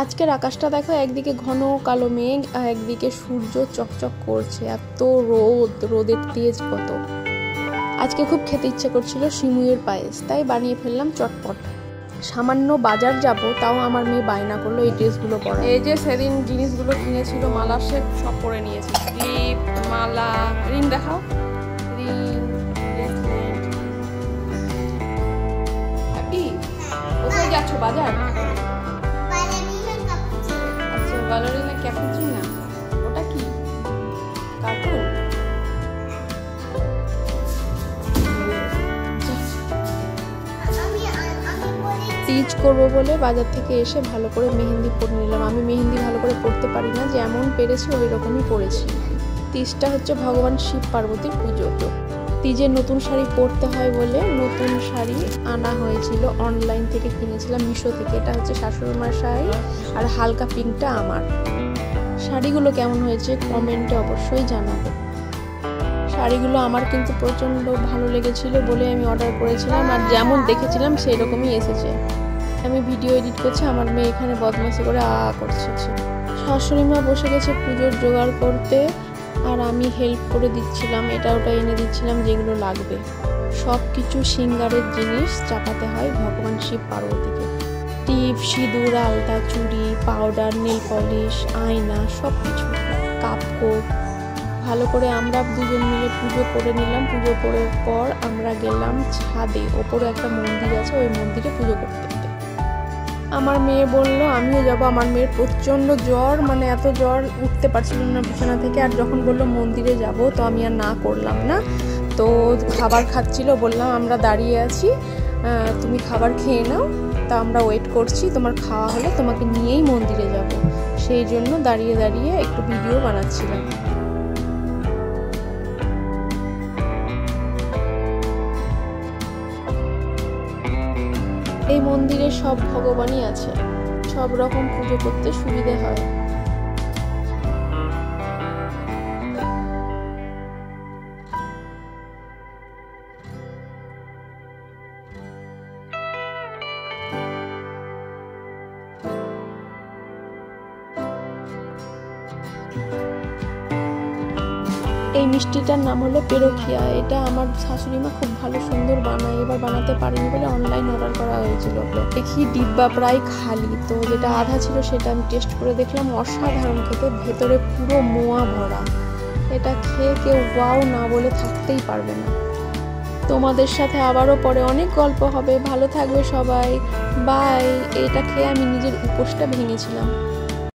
আজকের আকাশটা দেখো, একদিকে ঘন কালো মেঘ আর একদিকে সূর্য চকচক করছে। এত রোদের তেজ কত। আজকে খুব খেতে ইচ্ছে করছিল সিমুইয়ের পায়েস, তাই বানিয়ে ফেললাম চটপট। সামান্য বাজার যাব, তাও আমার মেয়ে বায়না করলো এই ড্রেসগুলো পরা। এই যে সেদিন জিনিসগুলো কিনেছিল, মালা সেট সব পরে নিয়েছে। ক্লিপ, মালা, রিং দেখাও, রিং, ব্রেসলেট। হ্যাপি, কোথায় যাচ্ছ? বাজার? আচ্ছা, বালারিনা ক্যাপুচিনো, ওটা কি কার্টুন? টিচ করবো বলে বাজার থেকে এসে ভালো করে মেহেন্দি পরে নিলাম। আমি মেহেন্দি ভালো করে পড়তে পারি না, যেমন পেরেছি ওই রকমই পরেছি। টিচটা হচ্ছে ভগবান শিব পার্বতীর পুজো। টিজের নতুন শাড়ি পরতে হয় বলে নতুন শাড়ি আনা হয়েছিল, অনলাইন থেকে কিনেছিলাম, মিশো থেকে। এটা হচ্ছে শাশুড়িমার শাড়ি আর হালকা পিঙ্কটা আমার। শাড়িগুলো কেমন হয়েছে কমেন্টে অবশ্যই জানাবে। শাড়িগুলো আমার কিন্তু প্রচণ্ড ভালো লেগেছিল বলে আমি অর্ডার করেছিলাম, আর যেমন দেখেছিলাম সেই রকমই এসেছে। আমি ভিডিও এডিট করছি, আমার মেয়ে এখানে বদমাশি করে করছে। শাশুড়ি মা বসে গেছে পুজোর জোগাড় করতে, আর আমি হেল্প করে দিচ্ছিলাম, এটা ওটা এনে দিচ্ছিলাম যেগুলো লাগবে। সব কিছু সিঙ্গারের জিনিস চাপাতে হয় ভগবান শিব পার্বতীকে। টিপ, সিঁদুর, আলতা, চুড়ি, পাউডার, নেল পলিশ, আয়না, সব কিছু, কাপড়। ভালো করে আমরা দুজন মিলে পুজো করে নিলাম। পুজো করার পর আমরা গেলাম ছাদে, ওপরে একটা মন্দির আছে, ওই মন্দিরে পুজো করতে। আমার মেয়ে বলল আমিও যাব। আমার মেয়ের প্রচণ্ড জ্বর, মানে এত জ্বর, উঠতে পারছিল না বিছানা থেকে। আর যখন বললো মন্দিরে যাব, তো আমি আর না করলাম না। তো খাবার খাচ্ছিল, বললাম আমরা দাঁড়িয়ে আছি, তুমি খাবার খেয়ে নাও, তা আমরা ওয়েট করছি, তোমার খাওয়া হলে তোমাকে নিয়েই মন্দিরে যাব। সেই জন্য দাঁড়িয়ে দাঁড়িয়ে একটু ভিডিও বানাচ্ছিলাম। এই মন্দিরে সব ভগবানই আছে, সব রকম পুজো করতে সুবিধে হয়। এই মিষ্টিটার নাম হলো পেরোখিয়া। এটা আমার শাশুড়ি মা খুব ভালো সুন্দর বানায়, এবার বানাতে পারিনি বলে অনলাইন অর্ডার করা হয়েছিল। দেখি ডিব্বা প্রায় খালি, তো যেটা আধা ছিল সেটা আমি টেস্ট করে দেখলাম, অসাধারণ খেতে, ভেতরে পুরো মোয়া ভরা। এটা খেয়ে কেউ ওয়াও না বলে থাকতেই পারবে না। তোমাদের সাথে আবারও পরে অনেক গল্প হবে। ভালো থাকবে সবাই, বাই। এটা খেয়ে আমি নিজের উপোসটা ভেঙেছিলাম।